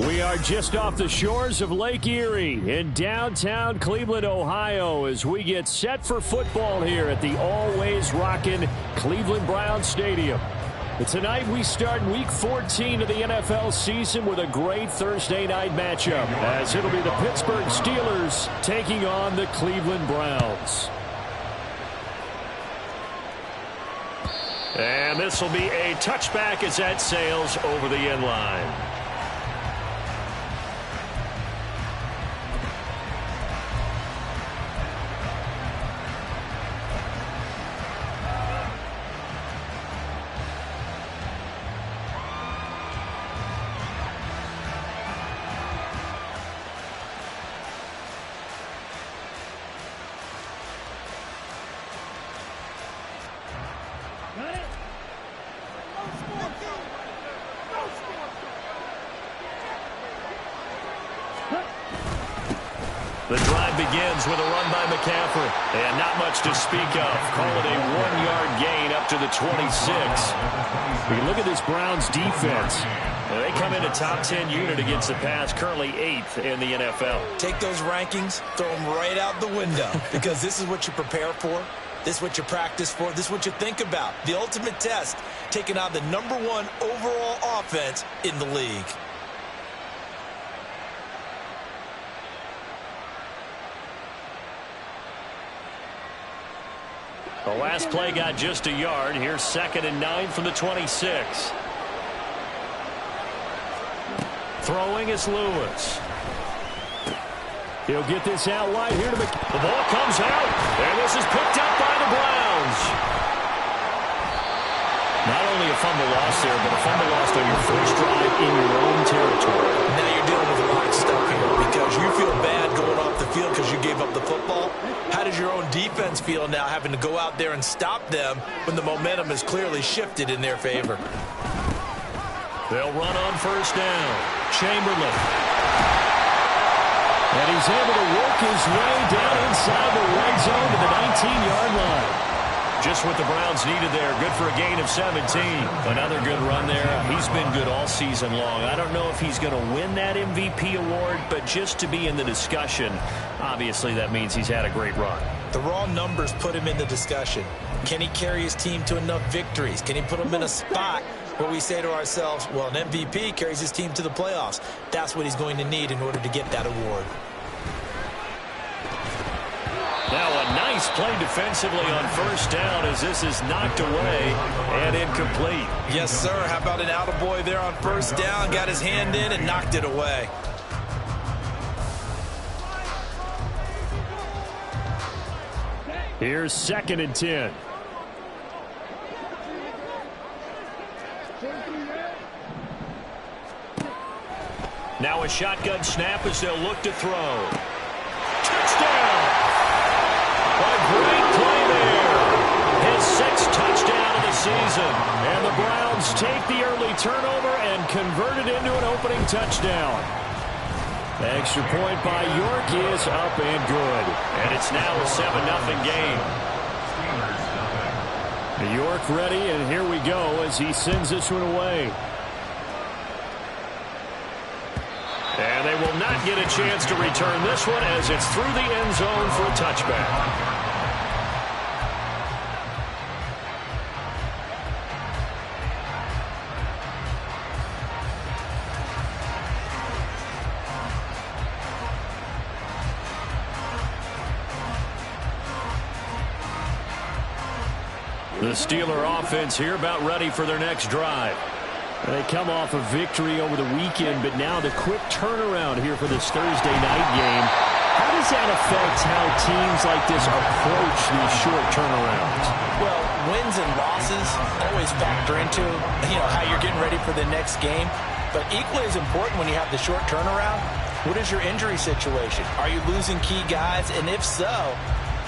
We are just off the shores of Lake Erie in downtown Cleveland, Ohio, as we get set for football here at the always rockin' Cleveland Browns Stadium. And tonight we start week 14 of the NFL season with a great Thursday night matchup, as it'll be the Pittsburgh Steelers taking on the Cleveland Browns. And this will be a touchback as that sails over the end line. The drive begins with a run by McCaffrey. And not much to speak of. Call it a 1-yard gain up to the 26. We look at this Browns defense. They come in a top 10 unit against the pass, currently 8th in the NFL. Take those rankings, throw them right out the window, because this is what you prepare for. This is what you practice for. This is what you think about. The ultimate test, taking out the #1 overall offense in the league. The last play got just a yard. Here's 2nd and 9 from the 26. Throwing is Lewis. He'll get this out wide here to the ball comes out, and this is picked up by the Browns. Not only a fumble loss there, but a fumble lost on your first drive in your own territory. Now you're dealing with a lot of stuff here, because you feel bad going off the field because you gave up the football. How does your own defense feel now, having to go out there and stop them when the momentum is clearly shifted in their favor? They'll run on first down. Chamberlain. And he's able to work his way down inside the red zone to the 19-yard line. Just what the Browns needed there. Good for a gain of 17. Another good run there. He's been good all season long. I don't know if he's going to win that MVP award, but just to be in the discussion, obviously that means he's had a great run. The raw numbers put him in the discussion. Can he carry his team to enough victories? Can he put them in a spot where we say to ourselves, well, an MVP carries his team to the playoffs. That's what he's going to need in order to get that award. Now a nice play defensively on first down as this is knocked away and incomplete. Yes, sir. How about an attaboy there on first down? Got his hand in and knocked it away. Here's 2nd and 10. Now a shotgun snap as they'll look to throw. Touchdown! A great play there. His 6th touchdown of the season. And the Browns take the early turnover and convert it into an opening touchdown. The extra point by York is up and good. And it's now a 7-0 game. York ready, and here we go as he sends this one away. And they will not get a chance to return this one as it's through the end zone for a touchback. The Steeler offense here about ready for their next drive. They come off a victory over the weekend, but now the quick turnaround here for this Thursday night game. How does that affect how teams like this approach these short turnarounds? Well, wins and losses always factor into, how you're getting ready for the next game. But equally as important when you have the short turnaround, what is your injury situation? Are you losing key guys? And if so,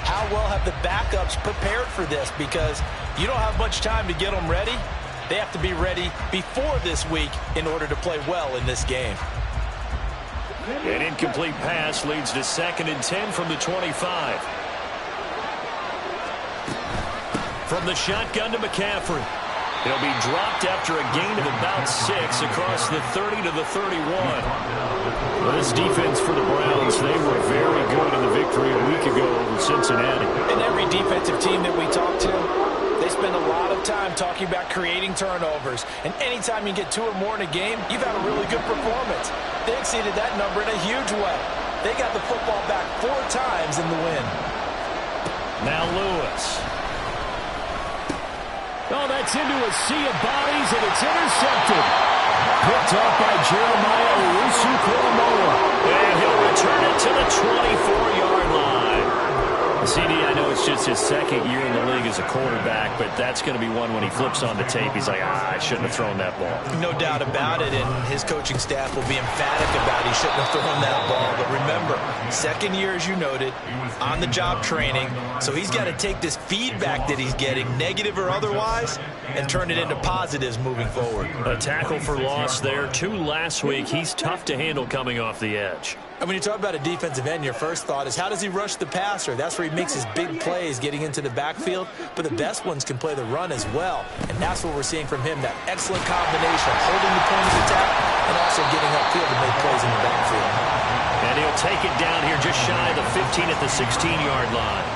how well have the backups prepared for this? Because you don't have much time to get them ready. They have to be ready before this week in order to play well in this game. An incomplete pass leads to 2nd and 10 from the 25. From the shotgun to McCaffrey. He'll be dropped after a gain of about 6 across the 30 to the 31. Well, this defense for the Browns, they were very good in the victory a week ago over Cincinnati. And every defensive team that we talk to, they spend a lot of time talking about creating turnovers. And anytime you get 2 or more in a game, you've had a really good performance. They exceeded that number in a huge way. They got the football back 4 times in the win. Now Lewis. Oh, that's into a sea of bodies, and it's intercepted. Picked up by Jeremiah Owusu-Koramoah. And he'll return it to the 24-yard line. CD, I know it's just his second year in the league as a quarterback, but that's going to be one when he flips on the tape. He's like, I shouldn't have thrown that ball. No doubt about it, and his coaching staff will be emphatic about he shouldn't have thrown that ball. But remember, second year, as you noted, on-the-job training, so he's got to take this feedback that he's getting, negative or otherwise, and turn it into positives moving forward. A tackle for loss there, 2 last week. He's tough to handle coming off the edge. And when you talk about a defensive end, your first thought is, how does he rush the passer? That's where he makes his big plays getting into the backfield, but the best ones can play the run as well. And that's what we're seeing from him, that excellent combination of holding the point of attack and also getting upfield to make plays in the backfield. And he'll take it down here just shy of the 15 at the 16-yard line.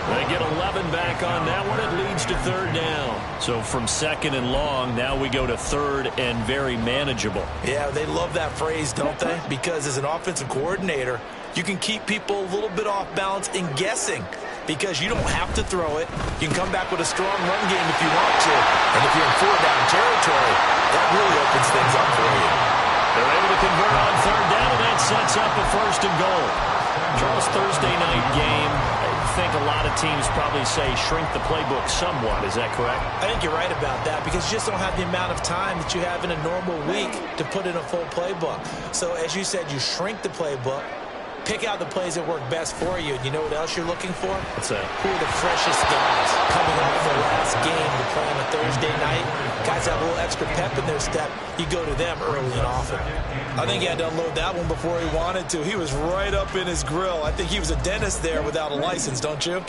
They get 11 back on that one. It leads to 3rd down. So from 2nd and long, now we go to 3rd and very manageable. Yeah, they love that phrase, don't they? Because as an offensive coordinator, you can keep people a little bit off balance and guessing because you don't have to throw it. You can come back with a strong run game if you want to. And if you're in 4-down territory, that really opens things up for you. They're able to convert on 3rd down, and that sets up a 1st and goal. Charles, Thursday night game, I think a lot of teams probably say shrink the playbook somewhat. Is that correct? I think you're right about that because you just don't have the amount of time that you have in a normal week to put in a full playbook. So as you said, you shrink the playbook, pick out the plays that work best for you. And you know what else you're looking for? What's that? Who are the freshest guys coming off their last game to play on a Thursday night? Guys have a little extra pep in their step. You go to them early and often. I think he had to unload that one before he wanted to. He was right up in his grill. I think he was a dentist there without a license, don't you?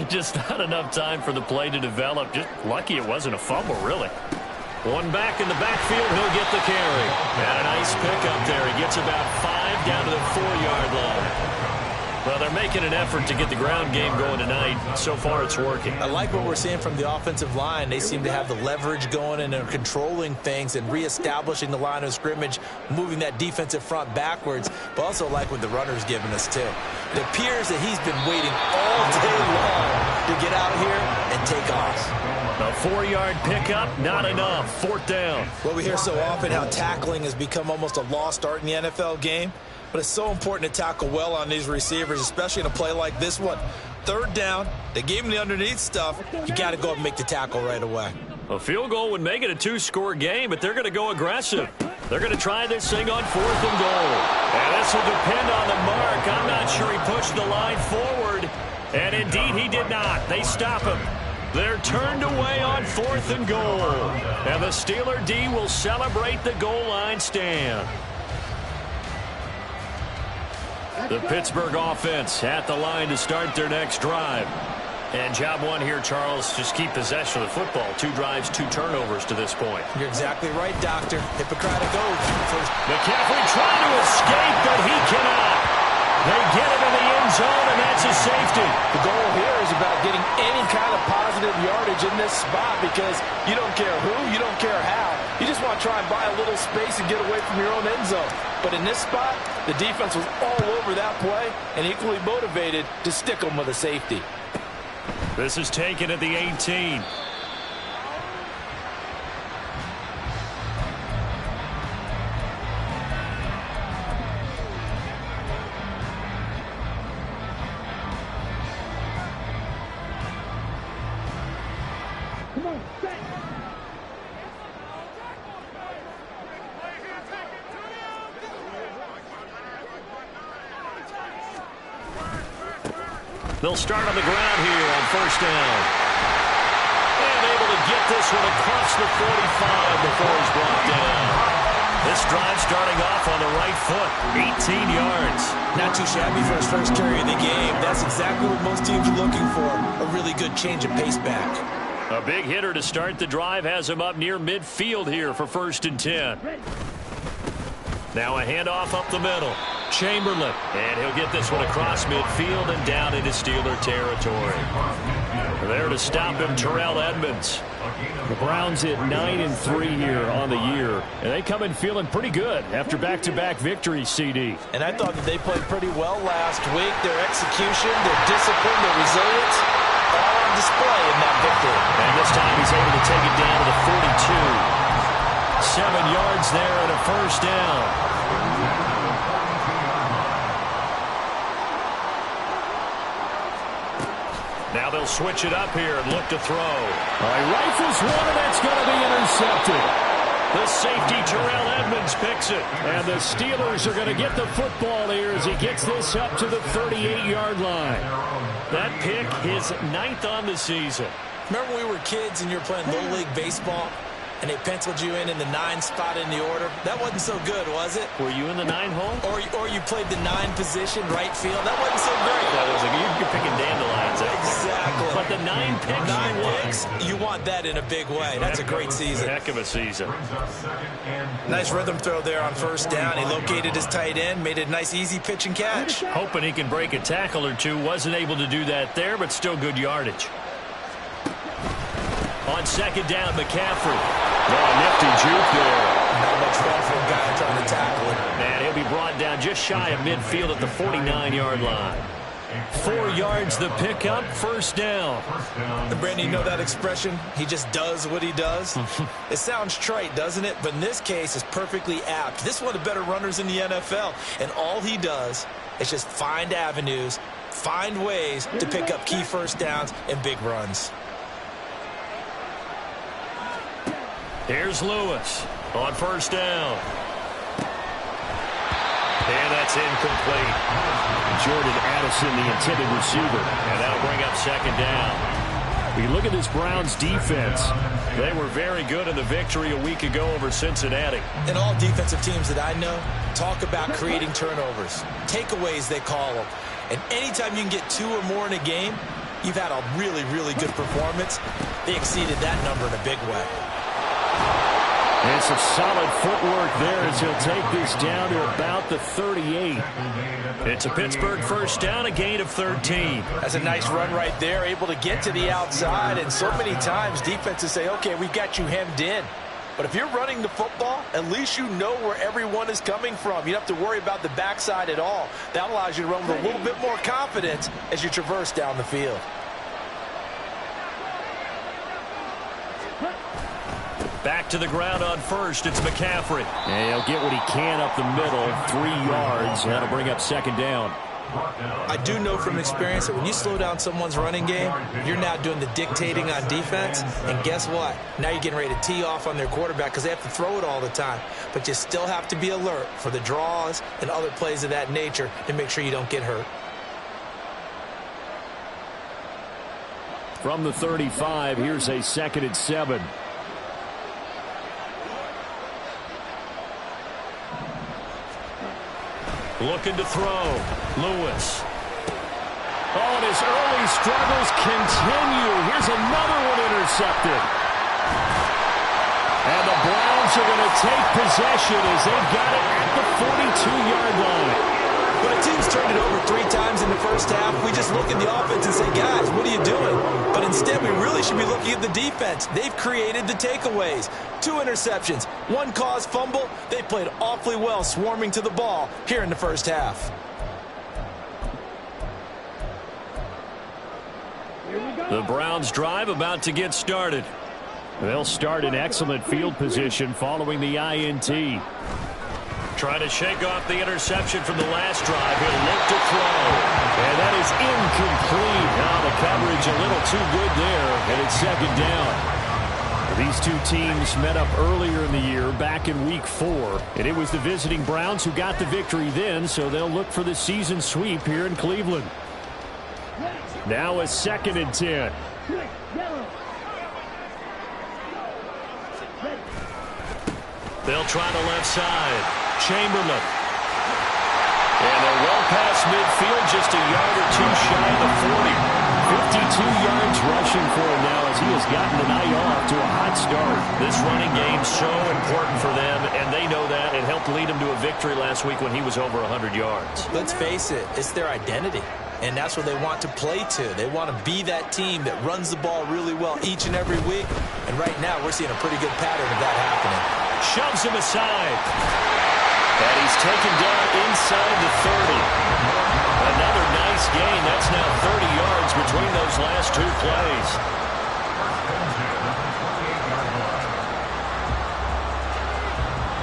Just not enough time for the play to develop. Just lucky it wasn't a fumble, really. One back in the backfield, he'll get the carry. And a nice pickup there. He gets about 5 down to the 4-yard line. Well, they're making an effort to get the ground game going tonight. So far, it's working. I like what we're seeing from the offensive line. They seem to have the leverage going and they're controlling things and reestablishing the line of scrimmage, moving that defensive front backwards, but also like what the runner's giving us, too. It appears that he's been waiting all day long to get out here and take off. A 4-yard pickup, not enough. 4th down. Well, we hear so often how tackling has become almost a lost art in the NFL game. But it's so important to tackle well on these receivers, especially in a play like this one. 3rd down, they gave him the underneath stuff. You got to go up and make the tackle right away. A field goal would make it a 2-score game, but they're going to go aggressive. They're going to try this thing on 4th and goal. And this will depend on the mark. I'm not sure he pushed the line forward. And indeed, he did not. They stop him. They're turned away on 4th and goal. And the Steeler D will celebrate the goal line stand. The Pittsburgh offense at the line to start their next drive. And job one here, Charles, just keep possession of the football. 2 drives, 2 turnovers to this point. You're exactly right, Doctor. Hippocratic oath. McCaffrey trying to escape, but he cannot. They get him in the end zone, and that's a safety. The goal here is about getting any kind of positive yardage in this spot because you don't care who, you don't care how. You just want to try and buy a little space and get away from your own end zone. But in this spot, the defense was all over that play and equally motivated to stick them with a safety. This is taken at the 18. They'll start on the ground here on 1st down. And able to get this one across the 45 before he's brought down. This drive starting off on the right foot, 18 yards. Not too shabby for his first carry of the game. That's exactly what most teams are looking for, a really good change of pace back. A big hitter to start the drive has him up near midfield here for 1st and 10. Now a handoff up the middle. Chamberlain. And he'll get this one across midfield and down into Steeler territory. There to stop him, Terrell Edmunds. The Browns hit 9-3 here on the year, and they come in feeling pretty good after back-to-back victories, CD. And I thought that they played pretty well last week. Their execution, their discipline, their resilience, all on display in that victory. And this time he's able to take it down to the 42. 7 yards there and a 1st down. Now they'll switch it up here and look to throw. He rifles one, and that's going to be intercepted. The safety, Terrell Edmunds, picks it. And the Steelers are going to get the football here as he gets this up to the 38-yard line. That pick, his 9th on the season. Remember when we were kids and you were playing Little League Baseball? And they penciled you in the 9 spot in the order. That wasn't so good, was it? Were you in the 9 hole? Or you played the 9 position, right field. That wasn't so great. That was you're picking dandelions. Exactly. But the 9 picks, 9 picks, you want that in a big way. That's a great season. Heck of a season. Nice rhythm throw there on 1st down. He located his tight end, made it a nice, easy pitch and catch. Hoping he can break a tackle or two. Wasn't able to do that there, but still good yardage. On 2nd down, McCaffrey. Nifty juke there. Not much fun for a guy trying to tackle it. And he'll be brought down just shy of midfield at the 49-yard line. 4 yards the pickup, 1st down. And Brandon, you know that expression? He just does what he does? It sounds trite, doesn't it? But in this case, it's perfectly apt. This is one of the better runners in the NFL. And all he does is just find avenues, find ways to pick up key 1st downs and big runs. Here's Lewis on 1st down. And that's incomplete. Jordan Addison, the intended receiver. And that'll bring up 2nd down. We look at this Browns defense. They were very good in the victory a week ago over Cincinnati. And all defensive teams that I know talk about creating turnovers. Takeaways, they call them. And anytime you can get 2 or more in a game, you've had a really, really good performance. They exceeded that number in a big way. And some solid footwork there as he'll take this down to about the 38. It's a Pittsburgh 1st down, a gain of 13. That's a nice run right there, able to get to the outside. And so many times defenses say, okay, we've got you hemmed in. But if you're running the football, at least you know where everyone is coming from. You don't have to worry about the backside at all. That allows you to run with a little bit more confidence as you traverse down the field. Back to the ground on 1st. It's McCaffrey. And he'll get what he can up the middle, 3 yards. That'll bring up 2nd down. I do know from experience that when you slow down someone's running game, you're now doing the dictating on defense. And guess what? Now you're getting ready to tee off on their quarterback because they have to throw it all the time. But you still have to be alert for the draws and other plays of that nature to make sure you don't get hurt. From the 35, here's a 2nd and 7. Looking to throw. Lewis. Oh, and his early struggles continue. Here's another one intercepted. And the Browns are going to take possession as they've got it at the 42-yard line. When a team's turned it over 3 times in the 1st half, we just look at the offense and say, guys, what are you doing? But instead, we really should be looking at the defense. They've created the takeaways. 2 interceptions, 1 caused fumble. They played awfully well swarming to the ball here in the 1st half. The Browns drive about to get started. They'll start in excellent field position following the INT. Trying to shake off the interception from the last drive. He'll look to throw. And that is incomplete. Now the coverage a little too good there, and it's 2nd down. These two teams met up earlier in the year, back in Week 4. And it was the visiting Browns who got the victory then, so they'll look for the season sweep here in Cleveland. Now a 2nd and 10. They'll try the left side. Chamberlain. And they're well past midfield, just a yard or 2 shy of the 40. yards rushing for him now as he has gotten the night off to a hot start. This running game's so important for them, and they know that. It helped lead them to a victory last week when he was over 100 yards. Let's face it, it's their identity. And that's what they want to play to. They want to be that team that runs the ball really well each and every week. And right now, we're seeing a pretty good pattern of that happening. Shoves him aside. And he's taken down inside the 30. Another nice gain. That's now 30 yards between those last two plays.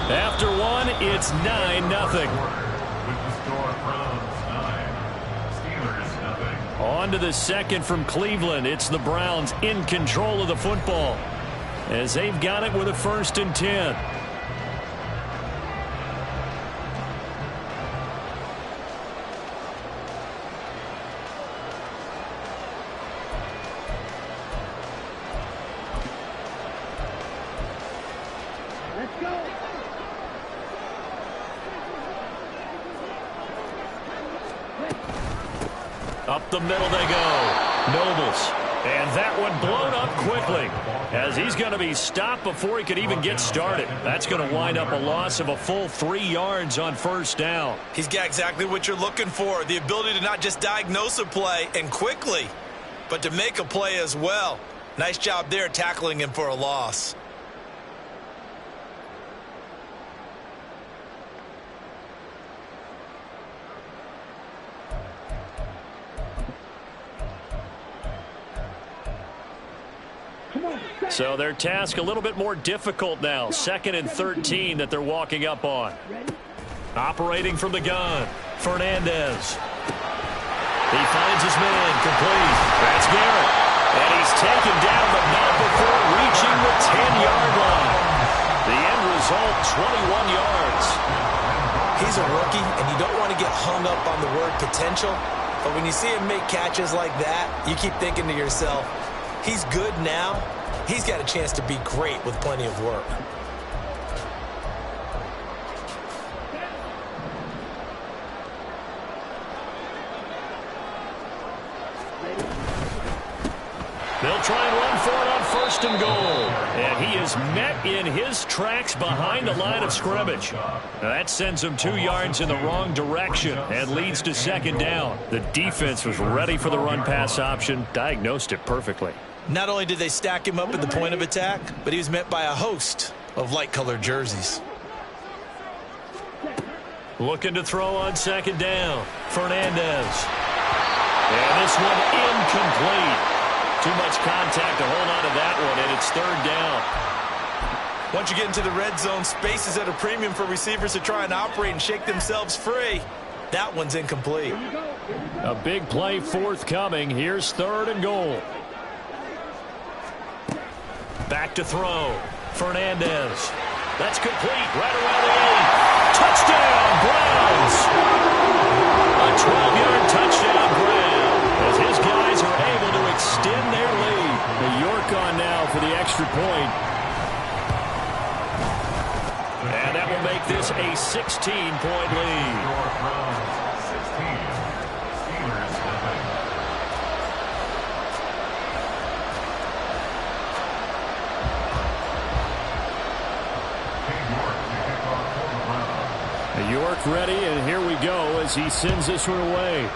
After one, it's 9-0. On to the second from Cleveland. It's the Browns in control of the football as they've got it with a 1st and 10. Up the middle they go. Nobles. And that one blown up quickly as he's going to be stopped before he could even get started. That's going to wind up a loss of a full 3 yards on 1st down. He's got exactly what you're looking for, the ability to not just diagnose a play and quickly, but to make a play as well. Nice job there tackling him for a loss. So their task a little bit more difficult now. 2nd and 13 that they're walking up on. Operating from the gun, Fernandez. He finds his man, complete. That's Garrett. And he's taken down, but not before reaching the 10-yard line. The end result, 21 yards. He's a rookie, and you don't want to get hung up on the word potential. But when you see him make catches like that, you keep thinking to yourself, he's good now. He's got a chance to be great with plenty of work. They'll try and run for it on 1st and goal. And he is met in his tracks behind the line of scrimmage. That sends him 2 yards in the wrong direction and leads to 2nd down. The defense was ready for the run-pass option, diagnosed it perfectly. Not only did they stack him up at the point of attack, but he was met by a host of light-colored jerseys. Looking to throw on 2nd down. Fernandez. And this one incomplete. Too much contact to hold on to that one, and it's 3rd down. Once you get into the red zone, space is at a premium for receivers to try and operate and shake themselves free. That one's incomplete. A big play forthcoming. Here's 3rd and goal. Back to throw. Fernandez. That's complete right around the 8. Touchdown, Browns. A 12-yard touchdown grab as his guys are able to extend their lead. The York on now for the extra point. And that will make this a 16-point lead. York ready, and here we go as he sends this one away.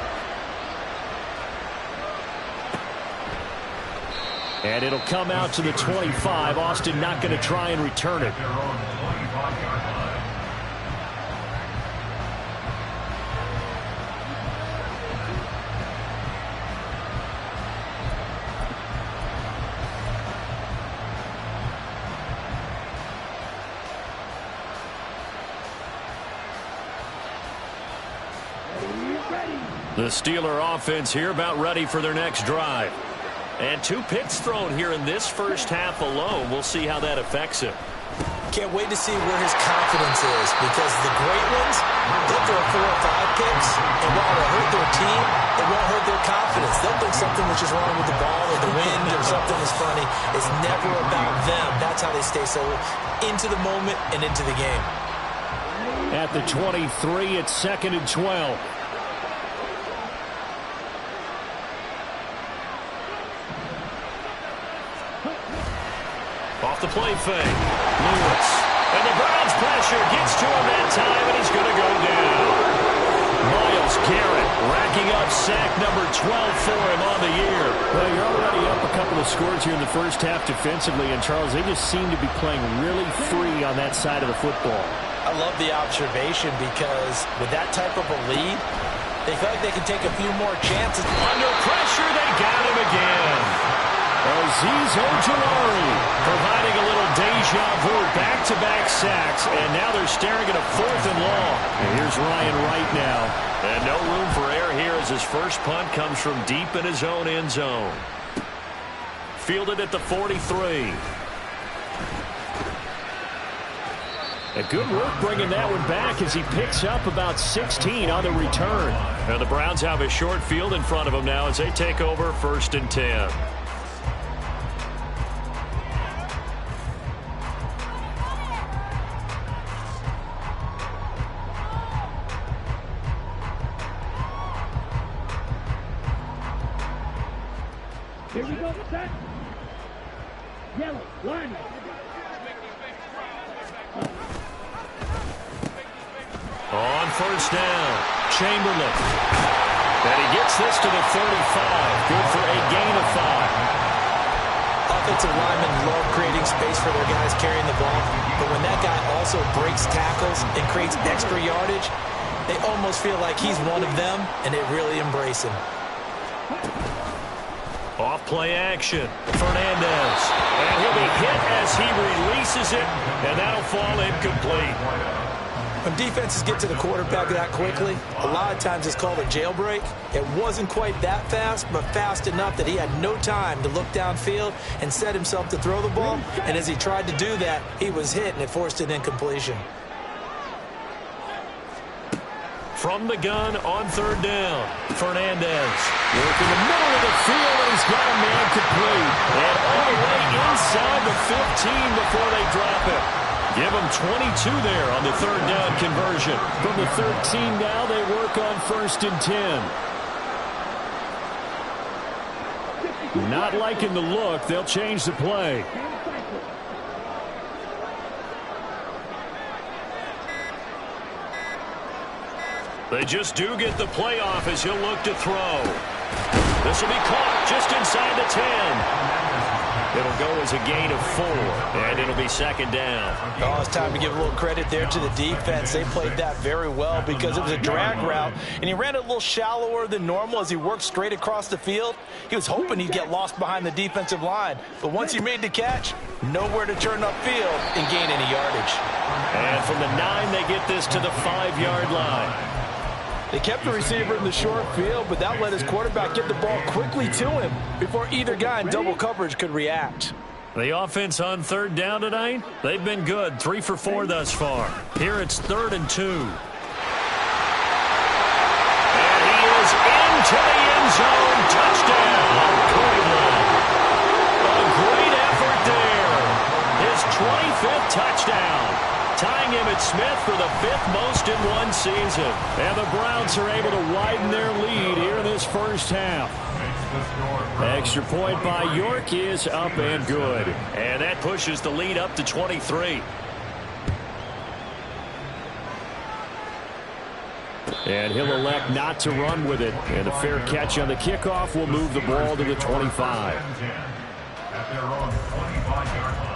And it'll come out to the 25. Austin not going to try and return it. The Steeler offense here about ready for their next drive. And 2 picks thrown here in this first half alone. We'll see how that affects him. Can't wait to see where his confidence is, because the great ones, they'll throw 4 or 5 picks, and while it'll hurt their team, it won't hurt their confidence. They'll think something was just wrong with the ball or the wind or something is funny. It's never about them. That's how they stay so into the moment and into the game. At the 23, it's 2nd and 12. the play fake. Lewis. And the Browns pressure gets to him that time, and he's going to go down. Myles Garrett racking up sack number 12 for him on the year. Well, you're already up a couple of scores here in the first half defensively, and Charles, they just seem to be playing really free on that side of the football. I love the observation because with that type of a lead, they feel like they can take a few more chances. Under pressure, they got him again. Azeez Ojulari providing a little deja vu, back-to-back sacks, and now they're staring at a 4th and long. And here's Ryan Wright now. And no room for error here as his first punt comes from deep in his own end zone. Fielded at the 43. A good work bringing that one back as he picks up about 16 on the return. And the Browns have a short field in front of them now as they take over 1st and 10. Here we go, set. Yellow, line. On 1st down, Chamberlain. And he gets this to the 35. Good for a gain of 5. Offensive linemen love creating space for their guys carrying the ball, but when that guy also breaks tackles and creates extra yardage, they almost feel like he's one of them, and they really embrace him. Off play action, Fernandez. And he'll be hit as he releases it, and that'll fall incomplete. When defenses get to the quarterback that quickly, a lot of times it's called a jailbreak. It wasn't quite that fast, but fast enough that he had no time to look downfield and set himself to throw the ball. And as he tried to do that, he was hit, and it forced an incompletion. From the gun on 3rd down, Fernandez. Work in the middle of the field, and he's got a man complete. And all the way inside the 15 before they drop it. Give them 22 there on the 3rd down conversion. From the 13 now, they work on 1st and 10. Not liking the look. They'll change the play. They just do get the play off as he'll look to throw. This will be caught just inside the 10. It'll go as a gain of 4, and it'll be 2nd down. Oh, it's time to give a little credit there to the defense. They played that very well because it was a drag route, and he ran it a little shallower than normal as he worked straight across the field. He was hoping he'd get lost behind the defensive line, but once he made the catch, nowhere to turn upfield and gain any yardage. And from the 9, they get this to the 5-yard line. They kept the receiver in the short field, but that let his quarterback get the ball quickly to him before either guy in double coverage could react. The offense on 3rd down tonight, they've been good, 3 for 4 thus far. Here it's 3rd and 2. And he is into the end zone. Touchdown, Cleveland. A great effort there. His 25th touchdown. Tying Emmitt Smith for the 5th most in one season. And the Browns are able to widen their lead here in this first half. Extra point by York is up and good. And that pushes the lead up to 23. And he'll elect not to run with it. And a fair catch on the kickoff will move the ball to the 25. At their own 25-yard line.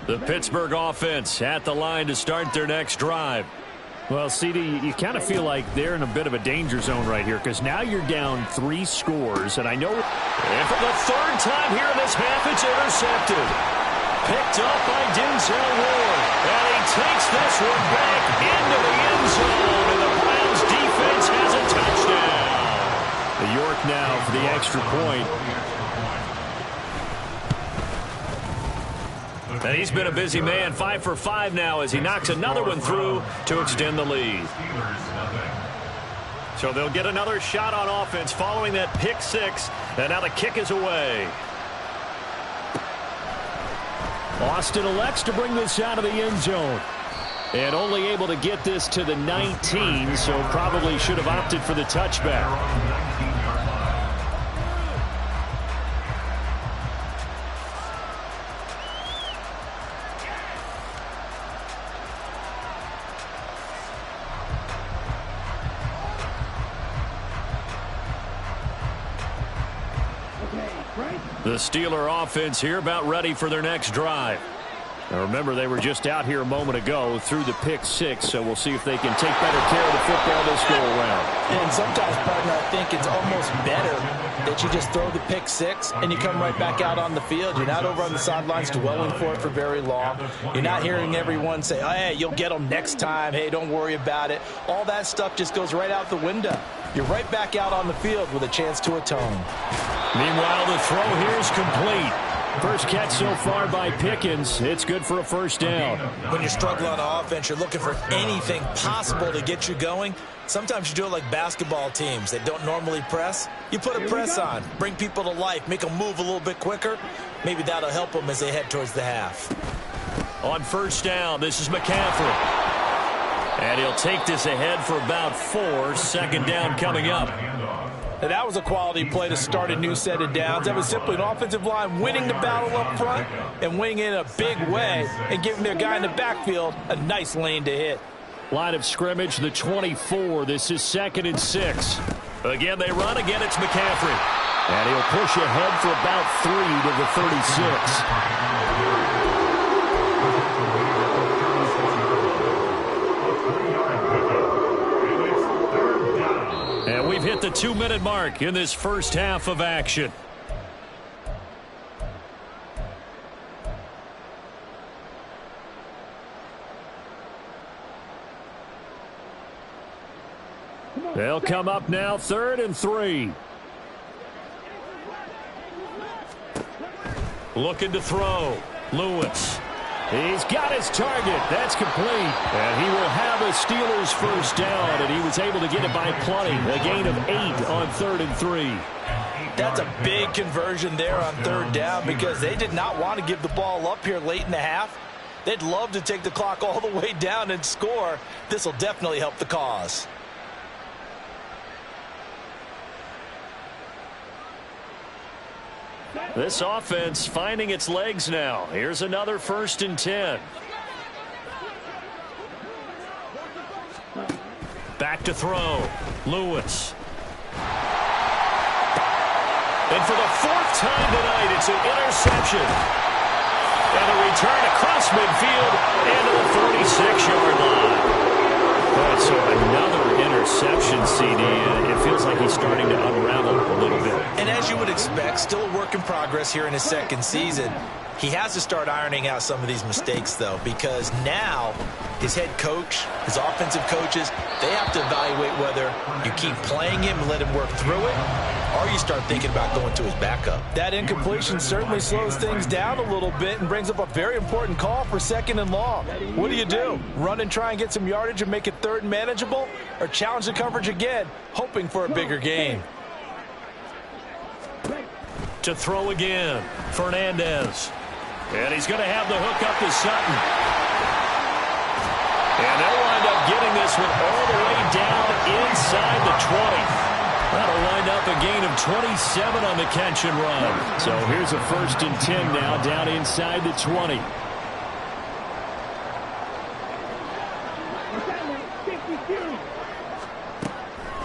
The Pittsburgh offense at the line to start their next drive. Well, CD, you kind of feel like they're in a bit of a danger zone right here because now you're down 3 scores, and I know... And for the 3rd time here in this half, it's intercepted. Picked up by Denzel Ward. And he takes this one back into the end zone, and the Browns defense has a touchdown. The York now for the extra point. And he's been a busy man, 5 for 5 now as he knocks another one through to extend the lead. So they'll get another shot on offense following that pick 6, and now the kick is away. Austin elects to bring this out of the end zone. And only able to get this to the 19, so probably should have opted for the touchback. The Steeler offense here about ready for their next drive. Now remember, they were just out here a moment ago through the pick six, so we'll see if they can take better care of the football this go around. And sometimes, partner, I think it's almost better that you just throw the pick six and you come right back out on the field. You're not over on the sidelines dwelling for it for very long. You're not hearing everyone say, oh, hey, you'll get them next time. Hey, don't worry about it. All that stuff just goes right out the window. You're right back out on the field with a chance to atone. Meanwhile, the throw here is complete. First catch so far by Pickens. It's good for a first down. When you're struggling on offense, you're looking for anything possible to get you going. Sometimes you do it like basketball teams that don't normally press. You put a press on, bring people to life, make them move a little bit quicker. Maybe that'll help them as they head towards the half. On first down, this is McCaffrey. And he'll take this ahead for about 4. Second down coming up. And that was a quality play to start a new set of downs. That was simply an offensive line winning the battle up front and winning in a big way and giving their guy in the backfield a nice lane to hit. Line of scrimmage, the 24. This is 2nd and 6. Again, they run. Again, it's McCaffrey. And he'll push ahead for about 3 to the 36. And we've hit the 2-minute mark in this first half of action. They'll come up now, 3rd and 3. Looking to throw. Lewis. He's got his target. That's complete. And he will have a Steelers first down, and he was able to get it by plenty. A gain of 8 on 3rd and 3. That's a big conversion there on 3rd down because they did not want to give the ball up here late in the half. They'd love to take the clock all the way down and score. This will definitely help the cause. This offense finding its legs now. Here's another 1st and 10. Back to throw. Lewis. And for the 4th time tonight, it's an interception. And a return across midfield into the 46-yard line. So another interception, CD. It feels like he's starting to unravel a little bit. And as you would expect, still a work in progress here in his 2nd season. He has to start ironing out some of these mistakes, though, because now his head coach, his offensive coaches, they have to evaluate whether you keep playing him and let him work through it, or you start thinking about going to his backup. That incompletion certainly slows things down a little bit and brings up a very important call for 2nd and long. What do? Run and try and get some yardage and make it 3rd and manageable, or challenge the coverage again, hoping for a bigger gain? To throw again, Fernandez. And he's going to have the hook up to Sutton. And they'll wind up getting this one all the way down inside the 20. That'll wind up a gain of 27 on the catch and run. So here's a 1st and 10 now down inside the 20.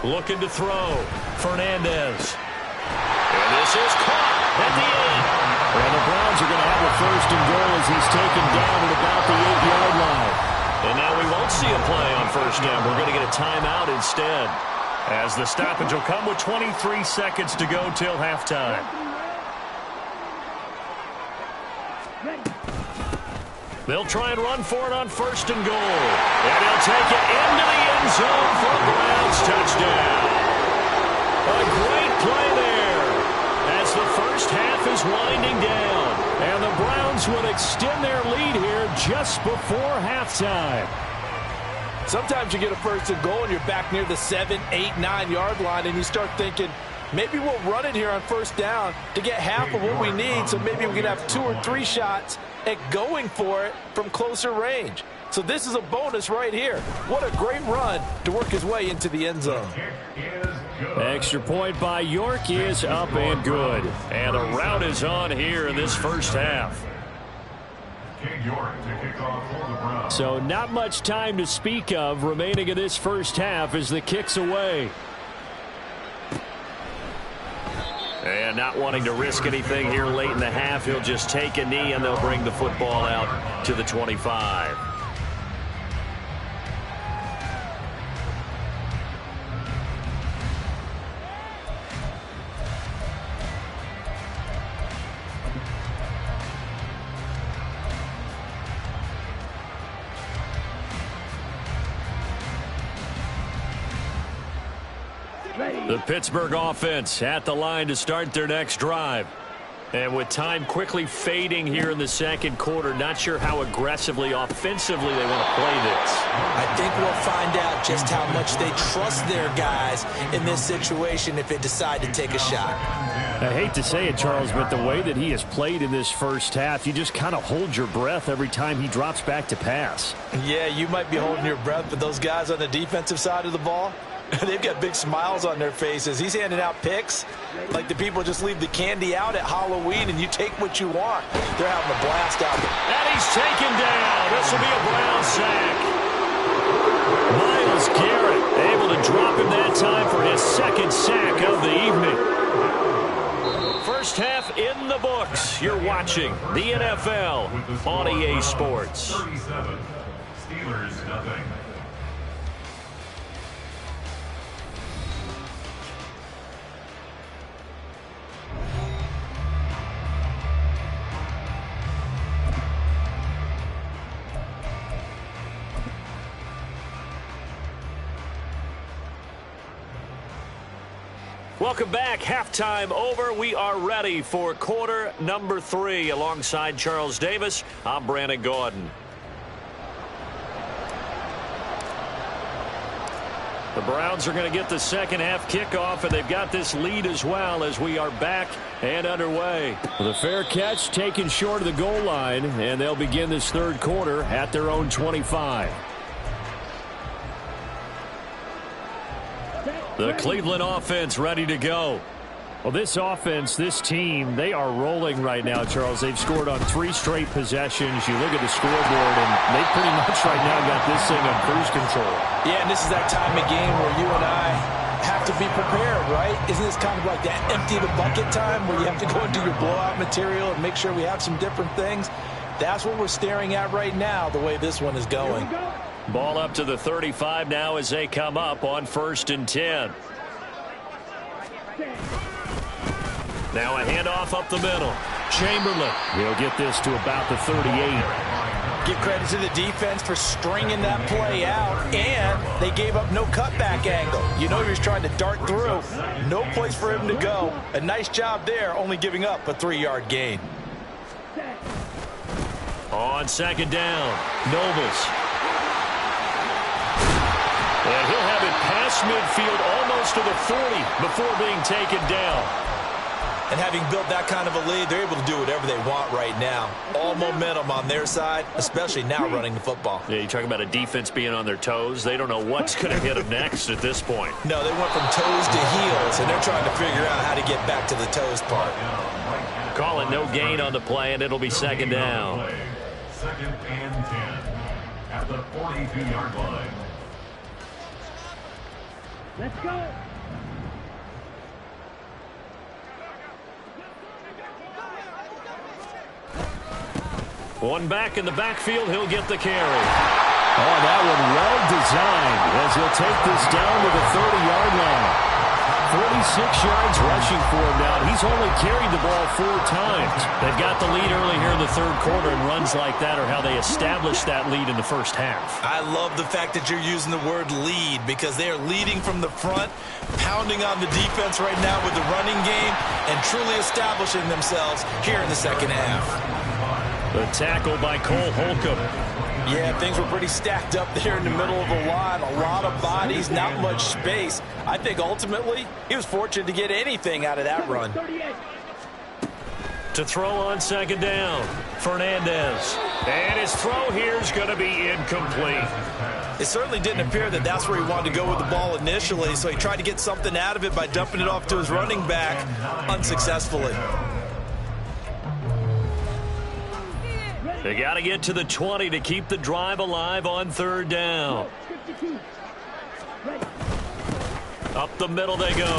Looking to throw. Fernandez. And this is caught at the 8. And the Browns are going to have a 1st and goal as he's taken down at about the 8-yard line. And now we won't see a play on 1st down. We're going to get a timeout instead, as the stoppage will come with 23 seconds to go till halftime. They'll try and run for it on 1st and goal. And he'll take it into the end zone for a Browns touchdown. A great play there as the first half is winding down. And the Browns will extend their lead here just before halftime. Sometimes you get a 1st and goal and you're back near the 7, 8, 9-yard line and you start thinking, maybe we'll run it here on first down to get half of what we need, so maybe we can have 2 or 3 shots at going for it from closer range. So this is a bonus right here. What a great run to work his way into the end zone. Extra point by York is up and good. And a rout is on here in this first half. So not much time to speak of remaining in this first half as the kick's away. And not wanting to risk anything here late in the half, he'll just take a knee and they'll bring the football out to the 25. The Pittsburgh offense at the line to start their next drive. And with time quickly fading here in the second quarter, not sure how aggressively, offensively they want to play this. I think we'll find out just how much they trust their guys in this situation if they decide to take a shot. I hate to say it, Charles, but the way that he has played in this first half, you just kind of hold your breath every time he drops back to pass. Yeah, you might be holding your breath, but those guys on the defensive side of the ball, they've got big smiles on their faces. He's handing out picks like the people just leave the candy out at Halloween and you take what you want. They're having a blast out there. And he's taken down. This will be a Brown sack. Myles Garrett able to drop him that time for his second sack of the evening. First half in the books. You're watching the NFL on EA Sports. 37. Steelers nothing. Welcome back. Halftime over. We are ready for quarter number 3. Alongside Charles Davis, I'm Brandon Gordon. The Browns are going to get the second half kickoff, and they've got this lead as well as we are back and underway. The fair catch taken short of the goal line, and they'll begin this third quarter at their own 25. The Cleveland offense ready to go. Well, this offense, this team, they are rolling right now, Charles. They've scored on 3 straight possessions. You look at the scoreboard, and they pretty much right now got this thing on cruise control. Yeah, and this is that time of game where you and I have to be prepared, right? Isn't this kind of like that empty the bucket time where you have to go and do your blowout material and make sure we have some different things? That's what we're staring at right now, the way this one is going. Ball up to the 35 now as they come up on 1st and 10. Now a handoff up the middle. Chamberlain. He'll get this to about the 38. Give credit to the defense for stringing that play out, and they gave up no cutback angle. You know he was trying to dart through. No place for him to go. A nice job there, only giving up a 3-yard gain. On second down, Nobles. And he'll have it past midfield almost to the 40 before being taken down. And having built that kind of a lead, they're able to do whatever they want right now. All momentum on their side, especially now running the football. Yeah, you talk about a defense being on their toes. They don't know what's going to hit them next at this point. No, they went from toes to heels, and they're trying to figure out how to get back to the toes part. Call it no gain on the play, and it'll be second down. 2nd and 10 at the 42-yard line. Let's go. One back in the backfield, he'll get the carry. Oh, that one well designed as he'll take this down to the 30-yard line. 46 yards rushing for him now. He's only carried the ball 4 times. They've got the lead early here in the third quarter, and runs like that are how they established that lead in the first half. I love the fact that you're using the word lead because they are leading from the front, pounding on the defense right now with the running game, and truly establishing themselves here in the second half. The tackle by Cole Holcomb. Yeah, things were pretty stacked up there in the middle of the line. A lot of bodies, not much space. I think ultimately he was fortunate to get anything out of that run. To throw on second down, Fernandez. And his throw here is going to be incomplete. It certainly didn't appear that that's where he wanted to go with the ball initially, so he tried to get something out of it by dumping it off to his running back unsuccessfully. They got to get to the 20 to keep the drive alive on third down. Up the middle they go.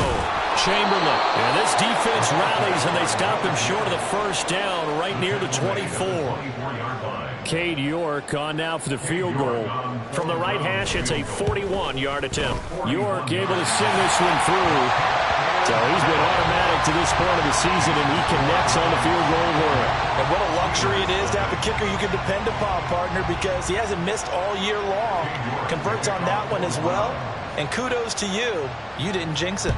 Chamberlain. And this defense rallies, and they stop him short of the first down right near the 24. Cade York on now for the field goal. From the right hash, it's a 41-yard attempt. York able to send this one through. So he's been automatic to this point of the season, and he connects on the field goal hook. And what a luxury it is to have a kicker you can depend upon, partner, because he hasn't missed all year long. Converts on that one as well. And kudos to you. You didn't jinx it.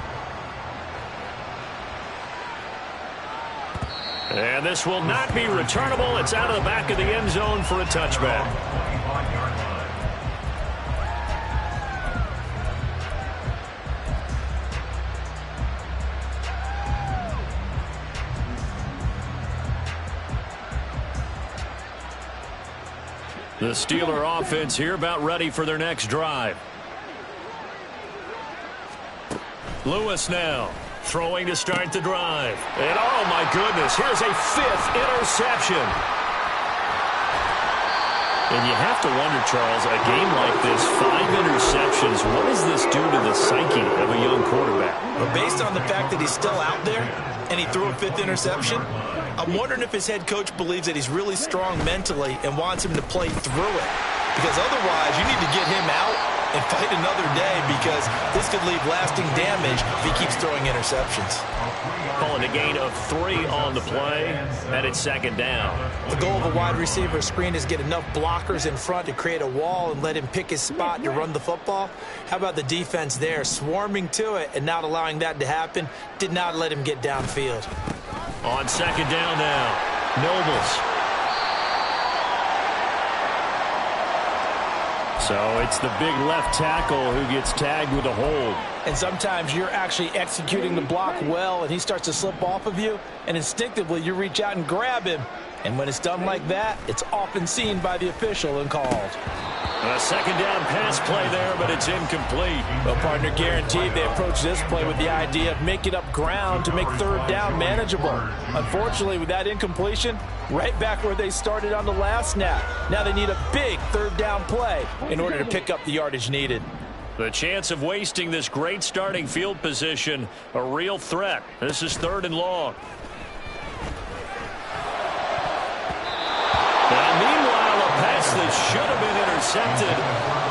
And this will not be returnable. It's out of the back of the end zone for a touchback. The Steeler offense here about ready for their next drive. Lewis now throwing to start the drive. And oh my goodness, here's a 5th interception. And you have to wonder, Charles, a game like this, 5 interceptions, what does this do to the psyche of a young quarterback? But based on the fact that he's still out there and he threw a 5th interception, I'm wondering if his head coach believes that he's really strong mentally and wants him to play through it. Because otherwise, you need to get him out and fight another day, because this could leave lasting damage if he keeps throwing interceptions. Calling a gain of 3 on the play, and it's second down. The goal of a wide receiver screen is get enough blockers in front to create a wall and let him pick his spot to run the football. How about the defense there, swarming to it and not allowing that to happen? Did not let him get downfield. On second down now, Nobles. So it's the big left tackle who gets tagged with a hold. And sometimes you're actually executing the block well, and he starts to slip off of you, and instinctively you reach out and grab him. And when it's done like that, it's often seen by the official and called. A second down pass play there, but it's incomplete. Well, partner, guaranteed they approach this play with the idea of making up ground to make third down manageable. Unfortunately, with that incompletion, right back where they started on the last snap. Now they need a big third down play in order to pick up the yardage needed. The chance of wasting this great starting field position, a real threat. This is 3rd and long. Now, meanwhile, a pass that should have been intercepted,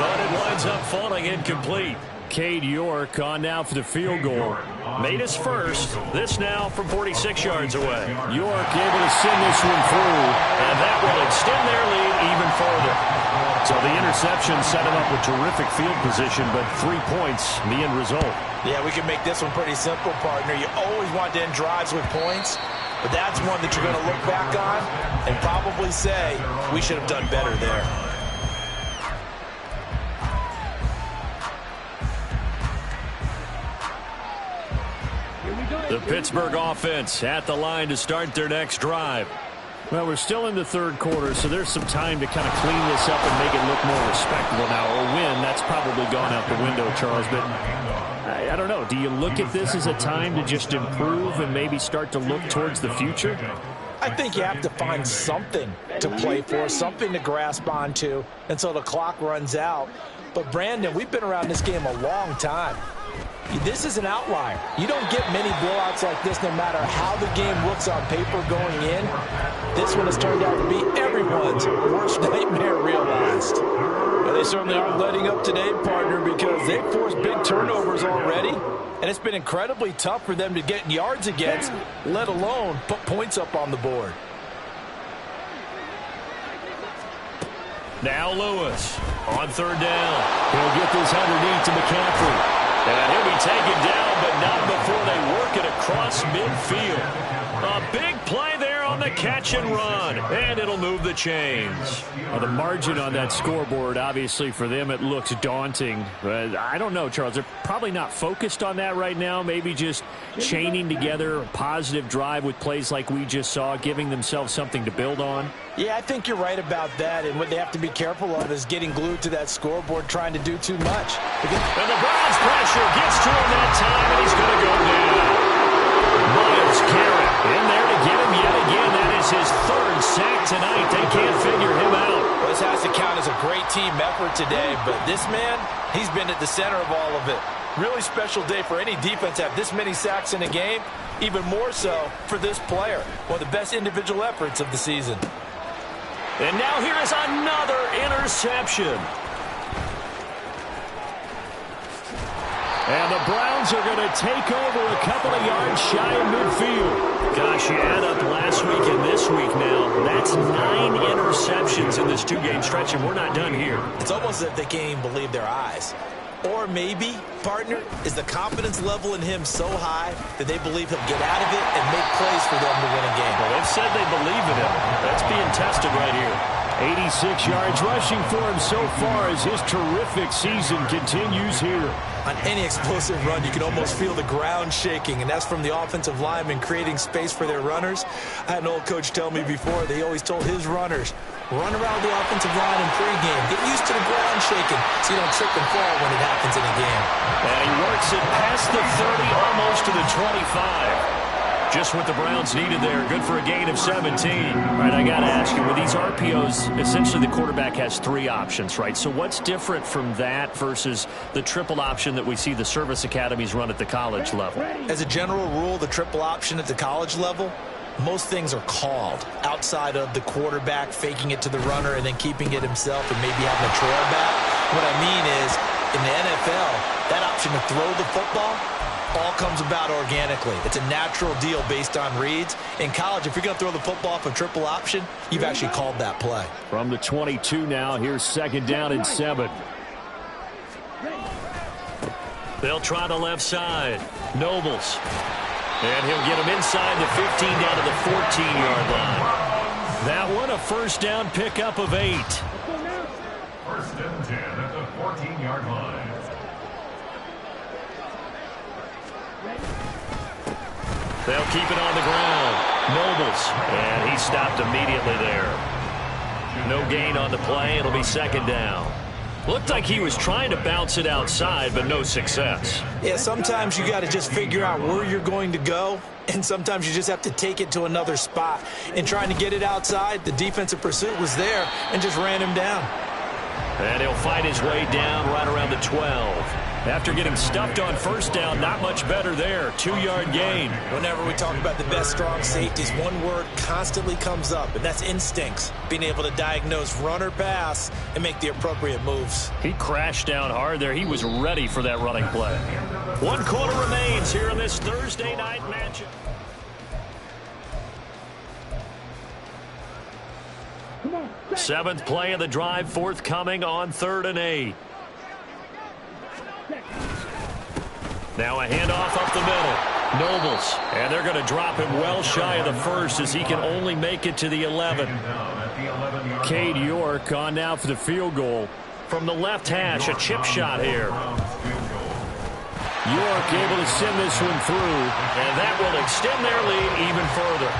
but it winds up falling incomplete. Cade York on now for the field goal. Made his first. This now from 46 yards away. York able to send this one through. And that will extend their lead even further. So the interception set him up with terrific field position, but 3 points, the end result. Yeah, we can make this one pretty simple, partner. You always want to end drives with points, but that's one that you're going to look back on and probably say, we should have done better there. The Pittsburgh offense at the line to start their next drive. Well, we're still in the third quarter, so there's some time to kind of clean this up and make it look more respectable now. A win, that's probably gone out the window, Charles, but I don't know. Do you look at this as a time to just improve and maybe start to look towards the future? I think you have to find something to play for, something to grasp onto until the clock runs out. But, Brandon, we've been around this game a long time. This is an outlier. You don't get many blowouts like this no matter how the game looks on paper going in. This one has turned out to be everyone's worst nightmare realized. But they certainly aren't letting up today, partner, because they've forced big turnovers already. And it's been incredibly tough for them to get yards against, let alone put points up on the board. Now Lewis on third down. He'll get this underneath to McCaffrey. And he'll be taken down, but not before they work it across midfield. A big play there on a catch and run, and it'll move the chains. Well, the margin on that scoreboard, obviously for them it looks daunting. But I don't know, Charles. They're probably not focused on that right now. Maybe just chaining together a positive drive with plays like we just saw, giving themselves something to build on. Yeah, I think you're right about that. And what they have to be careful of is getting glued to that scoreboard, trying to do too much. And the Browns pressure gets to him that time, and he's going to go down. Myles Garrett in there to get him yet again. That is his third sack tonight. They can't figure him out. Well, this has to count as a great team effort today, but this man, he's been at the center of all of it. Really special day for any defense to have this many sacks in a game, even more so for this player. One of the best individual efforts of the season. And now here is another interception. And the Browns are going to take over a couple of yards shy of midfield. Gosh, you add up last week and this week now. That's 9 interceptions in this 2-game stretch, and we're not done here. It's almost as if they can't even believe their eyes. Or maybe, partner, is the confidence level in him so high that they believe he'll get out of it and make plays for them to win a game. Well, they've said they believe in him. That's being tested right here. 86 yards rushing for him so far as his terrific season continues here. On any explosive run, you can almost feel the ground shaking, and that's from the offensive linemen creating space for their runners. I had an old coach tell me before, they always told his runners, run around the offensive line in pregame. Get used to the ground shaking so you don't trip and fall when it happens in a game. And he works it past the 30, almost to the 25. Just what the Browns needed there. Good for a gain of 17. All right, I got to ask you, with these RPOs, essentially the quarterback has 3 options, right? So what's different from that versus the triple option that we see the service academies run at the college level? As a general rule, the triple option at the college level, most things are called outside of the quarterback faking it to the runner and then keeping it himself and maybe having a trail back. What I mean is, in the NFL, that option to throw the football all comes about organically. It's a natural deal based on reads. In college, if you're going to throw the football off a triple option, you've actually called that play. From the 22 now, here's 2nd down and 7. They'll try the left side. Nobles. And he'll get him inside the 15 down to the 14-yard line. That one a first down pickup of 8. First and 10 at the 14-yard line. They'll keep it on the ground. Nobles. And he stopped immediately there. No gain on the play. It'll be 2nd down. Looked like he was trying to bounce it outside, but no success. Yeah, sometimes you got to just figure out where you're going to go, and sometimes you just have to take it to another spot. In trying to get it outside, the defensive pursuit was there and just ran him down. And he'll fight his way down right around the 12. After getting stuffed on first down, not much better there. 2-yard gain. Whenever we talk about the best strong safeties, one word constantly comes up, and that's instincts. Being able to diagnose run or pass and make the appropriate moves. He crashed down hard there. He was ready for that running play. 1 quarter remains here in this Thursday night matchup. Seventh play of the drive forthcoming on 3rd and 8. Now a handoff up the middle. Nobles. And they're going to drop him well shy of the first as he can only make it to the 11. Cade York on now for the field goal. From the left hash, a chip shot here. York able to send this one through. And that will extend their lead even further.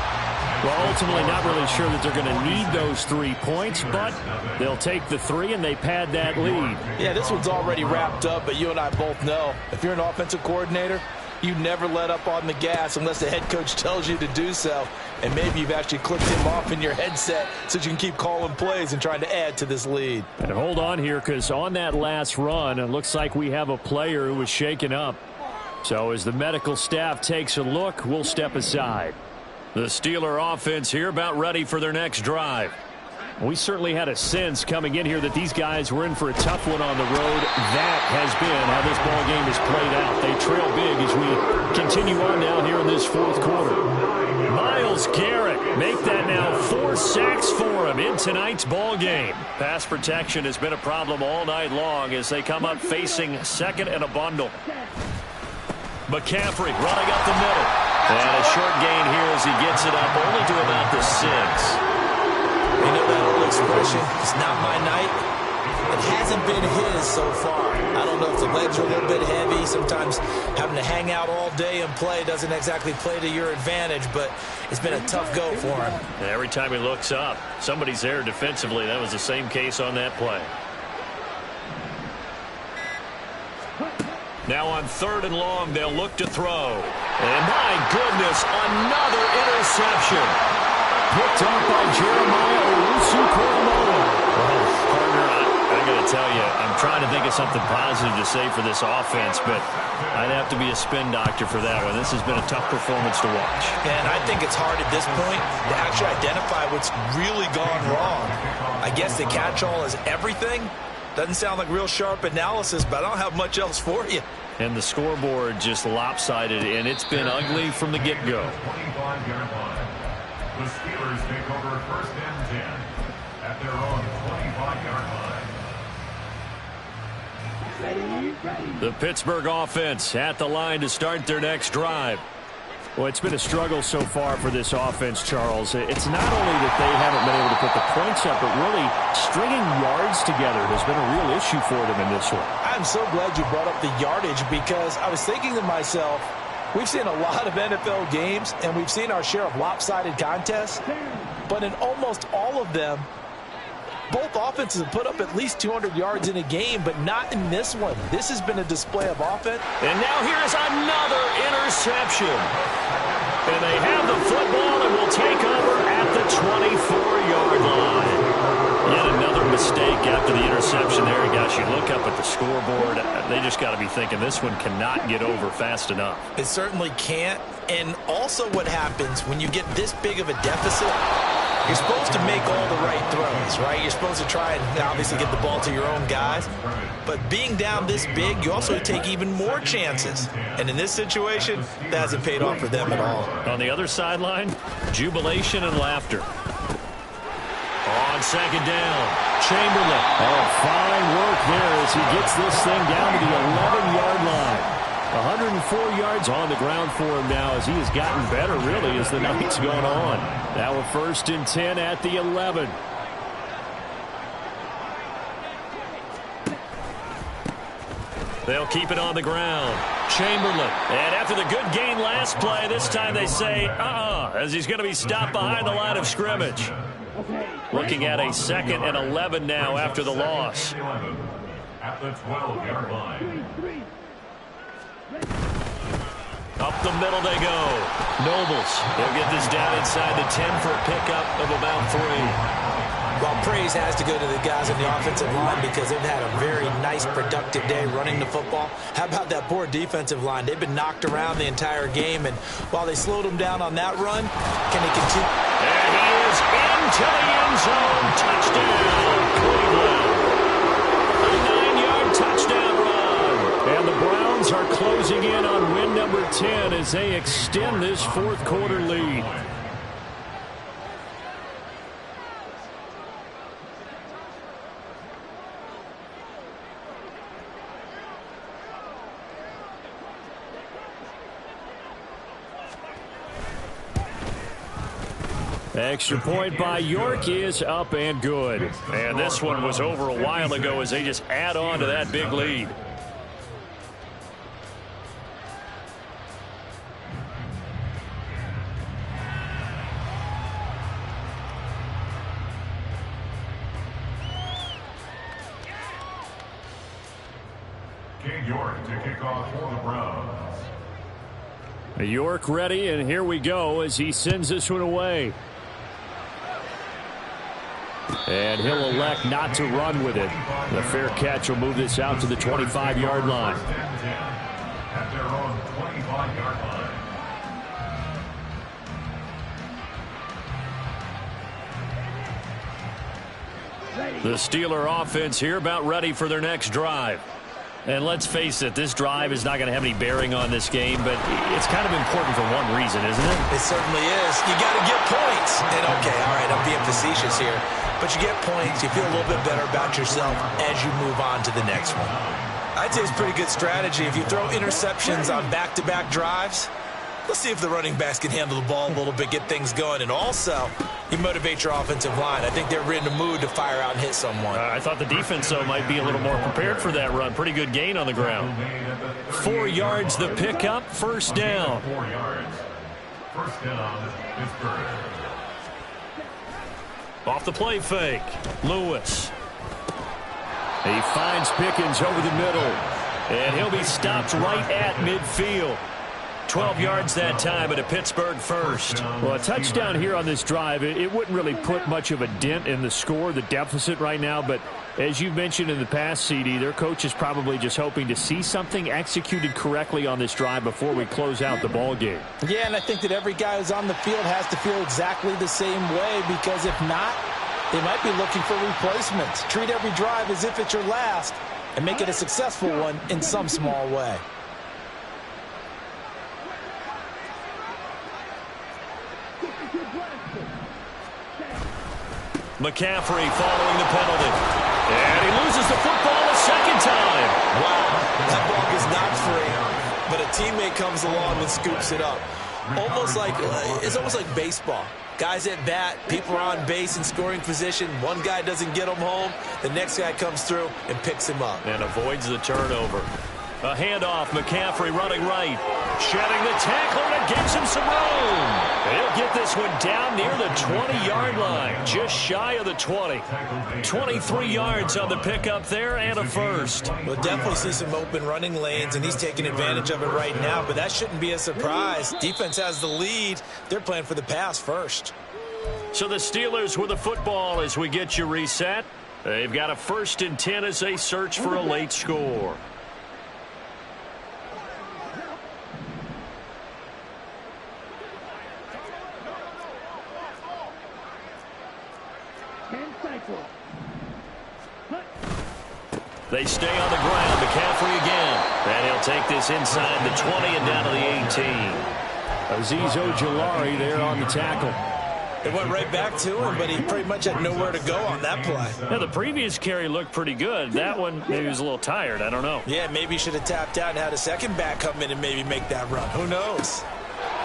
Well, ultimately not really sure that they're going to need those 3 points, but they'll take the 3 and they pad that lead. Yeah, this one's already wrapped up, but you and I both know if you're an offensive coordinator, you never let up on the gas unless the head coach tells you to do so. And maybe you've actually clicked him off in your headset so you can keep calling plays and trying to add to this lead. And hold on here, because on that last run, it looks like we have a player who was shaken up. So as the medical staff takes a look, we'll step aside. The Steeler offense here about ready for their next drive. We certainly had a sense coming in here that these guys were in for a tough one on the road. That has been how this ball game has played out. They trail big as we continue on now here in this 4th quarter. Myles Garrett make that now 4 sacks for him in tonight's ball game. Pass protection has been a problem all night long as they come up facing 2nd and a bundle. McCaffrey running up the middle. And a short gain here as he gets it up only to about the 6. You know that old expression, it's not my night. It hasn't been his so far. I don't know if the legs are a little bit heavy. Sometimes having to hang out all day and play doesn't exactly play to your advantage, but it's been a tough go for him. And every time he looks up, somebody's there defensively. That was the same case on that play. Now on 3rd and long, they'll look to throw. And my goodness, another interception. Picked up by Jeremiah Owusu-Koramoah. Well, partner, I got to tell you, I'm trying to think of something positive to say for this offense, but I'd have to be a spin doctor for that one. This has been a tough performance to watch. And I think it's hard at this point to actually identify what's really gone wrong. I guess the catch-all is everything. Doesn't sound like real sharp analysis, but I don't have much else for you. And the scoreboard just lopsided, and it's been ugly from the get-go. 25-yard line. The Steelers take over 1st and 10 at their own 25-yard line. The Pittsburgh offense at the line to start their next drive. Well, it's been a struggle so far for this offense, Charles. It's not only that they haven't been able to put the points up, but really stringing yards together has been a real issue for them in this one. I'm so glad you brought up the yardage because I was thinking to myself, we've seen a lot of NFL games, and we've seen our share of lopsided contests, but in almost all of them, both offenses have put up at least 200 yards in a game, but not in this one. This has been a display of offense. And now here's another interception. And they have the football and will take over at the 24-yard line. Yet another mistake after the interception there. Gosh, you look up at the scoreboard, they just got to be thinking this one cannot get over fast enough. It certainly can't. And also what happens when you get this big of a deficit, you're supposed to make all the right throws, right? You're supposed to try and obviously get the ball to your own guys. But being down this big, you also take even more chances. And in this situation, that hasn't paid off for them at all. On the other sideline, jubilation and laughter. On 2nd down, Chamberlain. Oh, fine work there as he gets this thing down to the 11-yard line. 104 yards on the ground for him now as he has gotten better, really, as the night's gone on. Now a 1st and 10 at the 11. They'll keep it on the ground. Chamberlain. And after the good gain last play, this time they say, as he's going to be stopped behind the line of scrimmage. Looking at a 2nd and 11 now after the loss. At the 12-yard line. Up the middle they go. Nobles. They'll get this down inside the 10 for a pickup of about 3. Well, praise has to go to the guys on the offensive line because they've had a very nice, productive day running the football. How about that poor defensive line? They've been knocked around the entire game, and while they slowed them down on that run, can they continue? And he is into the end zone. Touchdown, Cleveland. A 9-yard touchdown run. And the Browns are closing in on win number 10 as they extend this 4th quarter lead. Extra point by York is up and good. And this one was over a while ago as they just add on to that big lead. King York to kick off for the Browns. York ready, and here we go as he sends this one away. And he'll elect not to run with it. The fair catch will move this out to the 25-yard line. At their own 25-yard line. The Steeler offense here about ready for their next drive. And let's face it, this drive is not going to have any bearing on this game, but it's kind of important for one reason, isn't it? It certainly is. You got to get points. And okay, all right, I'm being facetious here. But you get points, you feel a little bit better about yourself as you move on to the next one. I'd say it's a pretty good strategy. If you throw interceptions on back-to-back drives, Let's see if the running backs can handle the ball a little bit, get things going, and also you motivate your offensive line. I think they're in the mood to fire out and hit someone. I thought the defense, though, might be a little more prepared for that run. Pretty good gain on the ground. 4 yards the pickup, first down. 4 yards. First down, Pittsburgh. Off the play fake, Lewis. He finds Pickens over the middle, and he'll be stopped right at midfield. 12 yards that time at a Pittsburgh first. Well, a touchdown here on this drive, it wouldn't really put much of a dent in the score, the deficit right now, but as you've mentioned in the past, CD, their coach is probably just hoping to see something executed correctly on this drive before we close out the ball game. Yeah, and I think that every guy who's on the field has to feel exactly the same way, because if not, they might be looking for replacements. Treat every drive as if it's your last and make it a successful one in some small way. McCaffrey following the penalty. And he loses the football a second time. Wow, that ball is not free, but a teammate comes along and scoops it up. It's almost like baseball. Guys at bat, people are on base in scoring position. One guy doesn't get him home. The next guy comes through and picks him up. And avoids the turnover. A handoff, McCaffrey running right. Shedding the tackler, and it gives him some room. He'll get this one down near the 20-yard line, just shy of the 20. 23 yards on the pickup there, and a first. We'll definitely see some open running lanes, and he's taking advantage of it right now, but that shouldn't be a surprise. Defense has the lead. They're playing for the pass first. So the Steelers with the football as we get you reset. They've got a 1st and 10 as they search for a late score. They stay on the ground. McCaffrey again. And he'll take this inside the 20 and down to the 18. Azeez Ojulari there on the tackle. It went right back to him, but he pretty much had nowhere to go on that play. Yeah, the previous carry looked pretty good. That one, maybe he was a little tired. I don't know. Yeah, maybe he should have tapped out and had a second back come in and maybe make that run. Who knows?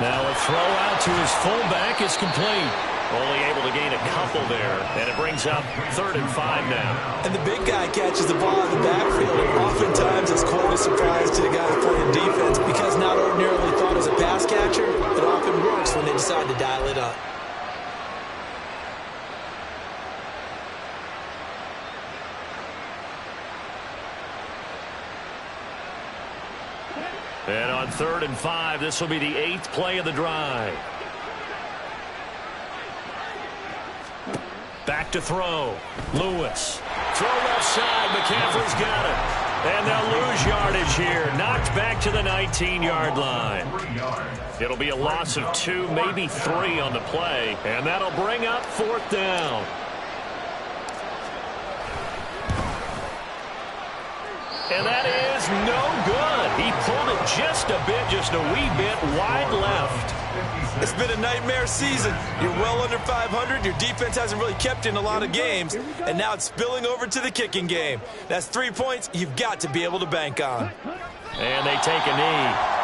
Now a throw out to his fullback is complete. Only able to gain a couple there, and it brings up 3rd and 5 now. And the big guy catches the ball in the backfield, and oftentimes it's quite a surprise to the guy playing defense, because not ordinarily thought as a pass catcher, it often works when they decide to dial it up. And on 3rd and 5, this will be the 8th play of the drive. Back to throw. Lewis. Throw left side. McCaffrey's got it. And they'll lose yardage here. Knocked back to the 19-yard line. It'll be a loss of 2, maybe 3 on the play. And that'll bring up 4th down. And that is no good. He pulled it just a wee bit wide left. It's been a nightmare season. You're well under 500. Your defense hasn't really kept in a lot of games. And now it's spilling over to the kicking game. That's 3 points you've got to be able to bank on. And they take a knee.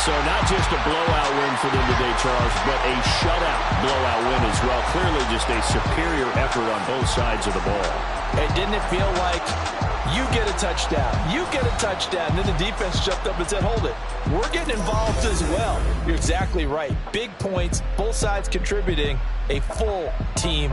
So not just a blowout win for them today, Charles, but a shutout blowout win as well. Clearly just a superior effort on both sides of the ball. Hey, didn't it feel like you get a touchdown, you get a touchdown, and then the defense jumped up and said, hold it, we're getting involved as well. You're exactly right. Big points, both sides contributing, a full team